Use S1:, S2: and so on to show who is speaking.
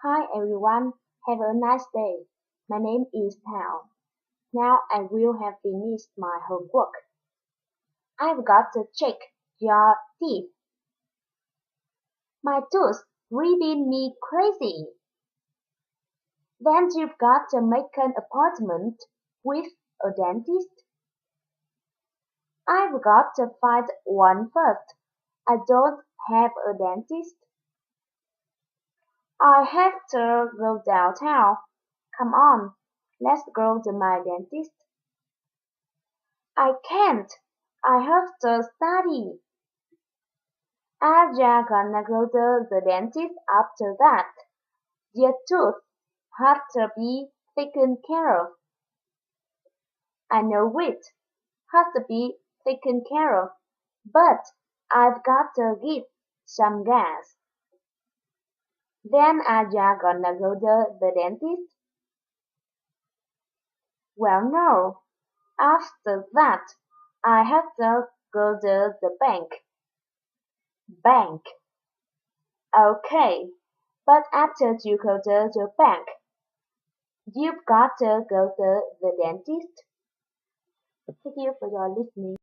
S1: Hi everyone, have a nice day. My name is Thảo. Now I will have finished my homework. I've got to check your teeth. My tooth driving me crazy. Then you've got to make an appointment with a dentist. I've got to find one first. I don't have a dentist. I have to go downtown. Come on, let's go to my dentist. I can't. I have to study. I'm gonna go to the dentist after that. Your tooth has to be taken care of. I know it has to be taken care of, but I've got to get some gas. Then I'm gonna go to the dentist. Well, no. After that, I have to go to the bank. Bank. Okay, but after you go to the bank, you've got to go to the dentist. Thank you for your listening.